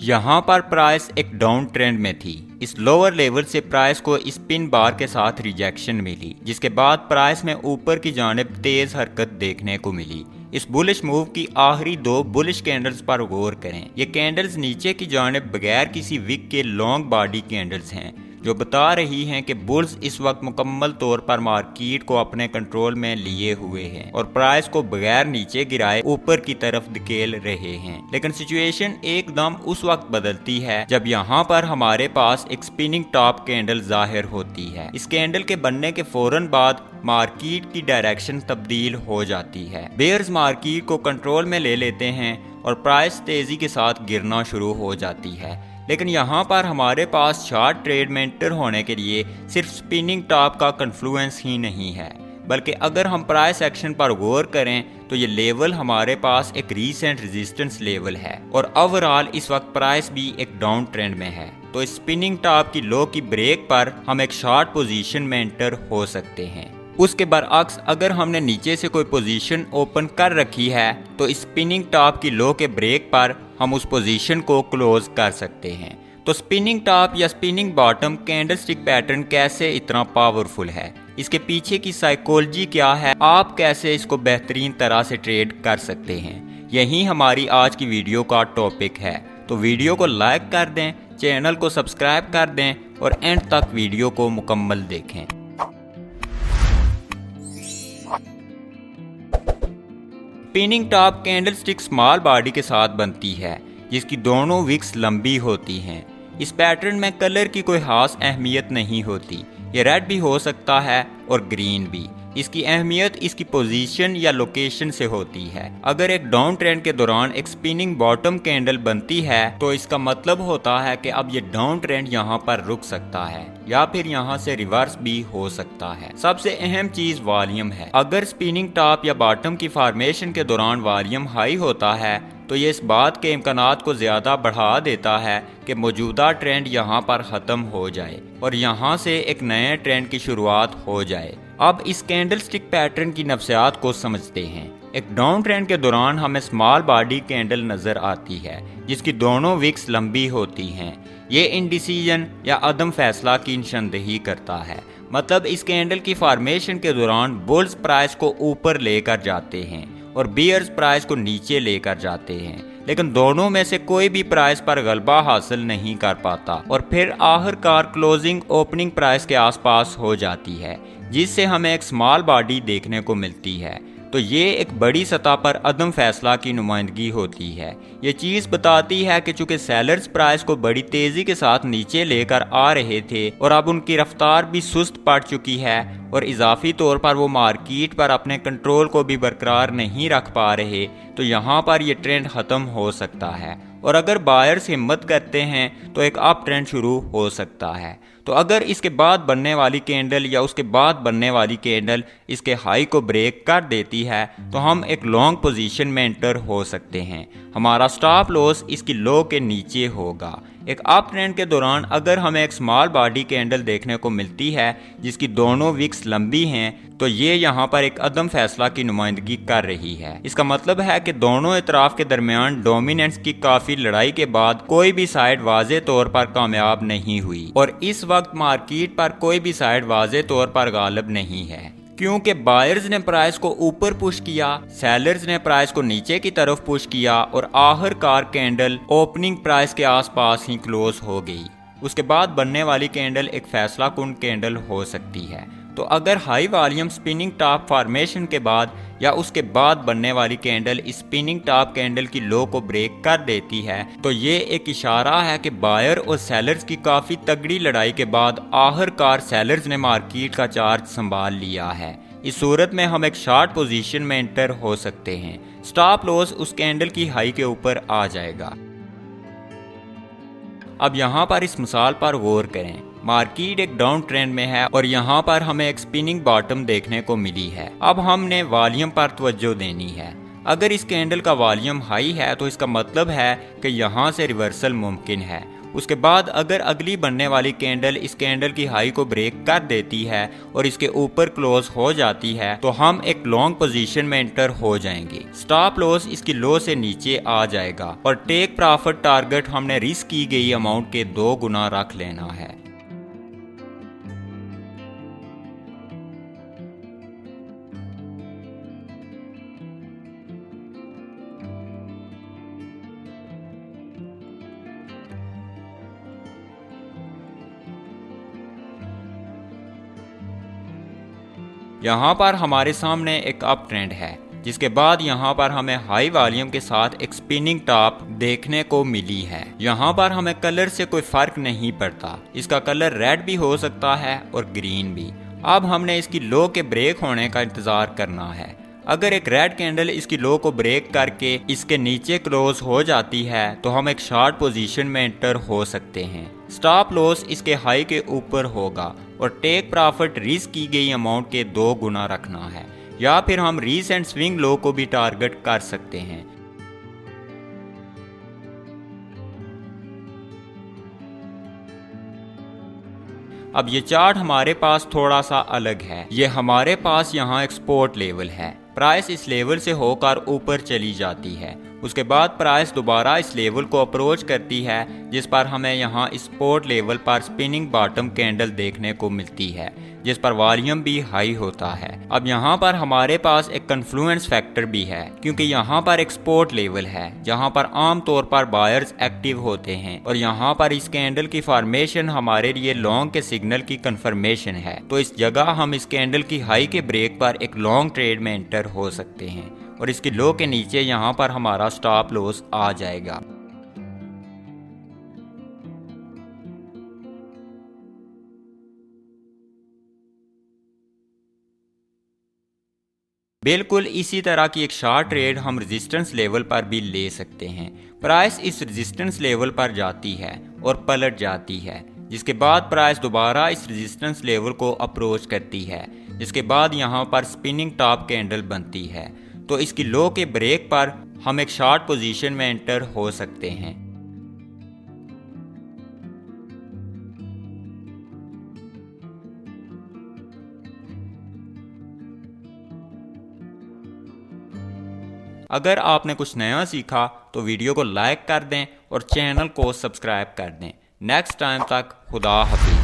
यहाँ पर प्राइस एक डाउन ट्रेंड में थी। इस लोअर लेवल से प्राइस को स्पिन बार के साथ रिजेक्शन मिली, जिसके बाद प्राइस में ऊपर की जानिब तेज हरकत देखने को मिली। इस बुलिश मूव की आखिरी दो बुलिश कैंडल्स पर गौर करें। ये कैंडल्स नीचे की जानिब बगैर किसी विक के लॉन्ग बॉडी कैंडल्स हैं, जो बता रही हैं कि बुल्स इस वक्त मुकम्मल तौर पर मार्केट को अपने कंट्रोल में लिए हुए हैं और प्राइस को बगैर नीचे गिराए ऊपर की तरफ धकेल रहे हैं। लेकिन सिचुएशन एकदम उस वक्त बदलती है जब यहाँ पर हमारे पास एक स्पिनिंग टॉप कैंडल जाहिर होती है। इस कैंडल के बनने के फौरन बाद मार्केट की डायरेक्शन तब्दील हो जाती है। बेयर्स मार्केट को कंट्रोल में ले लेते हैं और प्राइस तेजी के साथ गिरना शुरू हो जाती है। लेकिन यहाँ पर हमारे पास शार्ट ट्रेड में एंटर होने के लिए सिर्फ स्पिनिंग टॉप का कन्फ्लुएंस ही नहीं है, बल्कि अगर हम प्राइस एक्शन पर गौर करें तो ये लेवल हमारे पास एक रीसेंट रेजिस्टेंस लेवल है और ओवरऑल इस वक्त प्राइस भी एक डाउन ट्रेंड में है। तो स्पिनिंग टॉप की लो की ब्रेक पर हम एक शॉर्ट पोजीशन में एंटर हो सकते हैं। उसके बरअक्स अगर हमने नीचे से कोई पोजीशन ओपन कर रखी है तो स्पिनिंग टॉप की लो के ब्रेक पर हम उस पोजीशन को क्लोज कर सकते हैं। तो स्पिनिंग टॉप या स्पिनिंग बॉटम कैंडलस्टिक पैटर्न कैसे इतना पावरफुल है, इसके पीछे की साइकोलॉजी क्या है, आप कैसे इसको बेहतरीन तरह से ट्रेड कर सकते हैं, यही हमारी आज की वीडियो का टॉपिक है। तो वीडियो को लाइक कर दें, चैनल को सब्सक्राइब कर दें और एंड तक वीडियो को मुकम्मल देखें। Spinning top candlestick small body के साथ बनती है, जिसकी दोनों विक्स लंबी होती हैं। इस पैटर्न में कलर की कोई खास अहमियत नहीं होती, ये रेड भी हो सकता है और ग्रीन भी। इसकी अहमियत इसकी पोजीशन या लोकेशन से होती है। अगर एक डाउन ट्रेंड के दौरान एक स्पिनिंग बॉटम कैंडल बनती है तो इसका मतलब होता है कि अब ये डाउन ट्रेंड यहाँ पर रुक सकता है या फिर यहाँ से रिवर्स भी हो सकता है। सबसे अहम चीज वॉल्यूम है। अगर स्पिनिंग टॉप या बॉटम की फॉर्मेशन के दौरान वॉल्यूम हाई होता है तो ये इस बात के इम्कानात को ज़्यादा बढ़ा देता है कि मौजूदा ट्रेंड यहाँ पर ख़त्म हो जाए और यहाँ से एक नए ट्रेंड की शुरुआत हो जाए। अब इस कैंडलस्टिक पैटर्न की नफ्सियात को समझते हैं। एक डाउन ट्रेंड के दौरान हमें स्मॉल बॉडी कैंडल नज़र आती है, जिसकी दोनों विक्स लंबी होती हैं। ये इंडिसीजन या अदम फैसला की निशानदेही करता है। मतलब इस कैंडल की फॉर्मेशन के दौरान बुल्स प्राइस को ऊपर लेकर जाते हैं और बियर्स प्राइस को नीचे लेकर जाते हैं, लेकिन दोनों में से कोई भी प्राइस पर गलबा हासिल नहीं कर पाता और फिर आखिरकार क्लोजिंग ओपनिंग प्राइस के आसपास हो जाती है, जिससे हमें एक स्मॉल बॉडी देखने को मिलती है। तो ये एक बड़ी सतह पर अदम फैसला की नुमाइंदगी होती है। ये चीज़ बताती है कि चूंकि सेलर्स प्राइस को बड़ी तेज़ी के साथ नीचे लेकर आ रहे थे और अब उनकी रफ्तार भी सुस्त पड़ चुकी है और इजाफी तौर पर वो मार्केट पर अपने कंट्रोल को भी बरकरार नहीं रख पा रहे, तो यहाँ पर ये ट्रेंड ख़त्म हो सकता है और अगर बायर्स हिम्मत करते हैं तो एक अप ट्रेंड शुरू हो सकता है। तो अगर इसके बाद बनने वाली कैंडल या उसके बाद बनने वाली कैंडल इसके हाई को ब्रेक कर देती है तो हम एक लॉन्ग पोजीशन में एंटर हो सकते हैं। हमारा स्टॉप लॉस इसकी लो के नीचे होगा। एक अप ट्रेंड के दौरान अगर हमें एक स्मॉल बॉडी कैंडल देखने को मिलती है जिसकी दोनों विक्स लंबी हैं तो ये यहाँ पर एक अदम फैसला की नुमाइंदगी कर रही है। इसका मतलब है कि दोनों इतराफ के दरमियान डोमिनेंस की काफी लड़ाई के बाद कोई भी साइड वाजे तौर पर कामयाब नहीं हुई और इस वक्त मार्केट पर कोई भी साइड वाजे तौर पर गालिब नहीं है, क्योंकि बायर्स ने प्राइस को ऊपर पुश किया, सेलर्स ने प्राइस को नीचे की तरफ पुश किया और आखिरकार कैंडल ओपनिंग प्राइस के आसपास ही क्लोज हो गई। उसके बाद बनने वाली कैंडल एक फैसला कुन कैंडल हो सकती है। तो अगर high volume spinning top formation के बाद या उसके बाद बनने वाली कैंडल स्पिनिंग टॉप कैंडल की लो को ब्रेक कर देती है तो ये एक इशारा है कि बायर और सेलर्स की काफ़ी तगड़ी लड़ाई के बाद आखिरकार सेलर्स ने मार्केट का चार्ज संभाल लिया है। इस सूरत में हम एक शॉर्ट पोजीशन में एंटर हो सकते हैं। स्टॉप लॉस उस कैंडल की हाई के ऊपर आ जाएगा। अब यहाँ पर इस मिसाल पर गौर करें। मार्केट एक डाउन ट्रेंड में है और यहाँ पर हमें एक स्पिनिंग बॉटम देखने को मिली है। अब हमने वॉल्यूम पर तवज्जो देनी है। अगर इस कैंडल का वॉल्यूम हाई है तो इसका मतलब है कि यहाँ से रिवर्सल मुमकिन है। उसके बाद अगर अगली बनने वाली कैंडल इस कैंडल की हाई को ब्रेक कर देती है और इसके ऊपर क्लोज हो जाती है तो हम एक लॉन्ग पोजीशन में एंटर हो जाएंगे। स्टॉप लॉस इसकी लो से नीचे आ जाएगा और टेक प्रॉफिट टारगेट हमने रिस्क की गई अमाउंट के 2 गुना रख लेना है। यहाँ पर हमारे सामने एक अप ट्रेंड है, जिसके बाद यहाँ पर हमें हाई वॉल्यूम के साथ एक स्पिनिंग टॉप देखने को मिली है। यहाँ पर हमें कलर से कोई फर्क नहीं पड़ता, इसका कलर रेड भी हो सकता है और ग्रीन भी। अब हमने इसकी लो के ब्रेक होने का इंतजार करना है। अगर एक रेड कैंडल इसकी लो को ब्रेक करके इसके नीचे क्लोज हो जाती है तो हम एक शॉर्ट पोजीशन में एंटर हो सकते हैं। स्टॉप लॉस इसके हाई के ऊपर होगा और टेक प्रॉफिट रिस्क की गई अमाउंट के 2 गुना रखना है, या फिर हम रीसेंट स्विंग लो को भी टारगेट कर सकते हैं। अब ये चार्ट हमारे पास थोड़ा सा अलग है। ये हमारे पास यहाँ एक सपोर्ट लेवल है, प्राइस इस लेवल से होकर ऊपर चली जाती है, उसके बाद प्राइस दोबारा इस लेवल को अप्रोच करती है, जिस पर हमें यहाँ इस सपोर्ट लेवल पर स्पिनिंग बॉटम कैंडल देखने को मिलती है, जिस पर वॉल्यूम भी हाई होता है। अब यहाँ पर हमारे पास एक कन्फ्लुएंस फैक्टर भी है, क्योंकि यहाँ पर एक सपोर्ट लेवल है जहाँ पर आमतौर पर बायर्स एक्टिव होते हैं और यहाँ पर इस कैंडल की फॉर्मेशन हमारे लिए लॉन्ग के सिग्नल की कंफर्मेशन है। तो इस जगह हम इस कैंडल की हाई के ब्रेक पर एक लॉन्ग ट्रेड में एंटर हो सकते हैं और इसकी लो के नीचे यहाँ पर हमारा स्टॉप लॉस आ जाएगा। बिल्कुल इसी तरह की एक शॉर्ट ट्रेड हम रेजिस्टेंस लेवल पर भी ले सकते हैं। प्राइस इस रेजिस्टेंस लेवल पर जाती है और पलट जाती है, जिसके बाद प्राइस दोबारा इस रेजिस्टेंस लेवल को अप्रोच करती है, जिसके बाद यहाँ पर स्पिनिंग टॉप कैंडल बनती है। तो इसकी लो के ब्रेक पर हम एक शॉर्ट पोजीशन में एंटर हो सकते हैं। अगर आपने कुछ नया सीखा तो वीडियो को लाइक कर दें और चैनल को सब्सक्राइब कर दें। नेक्स्ट टाइम तक खुदा हाफिज़।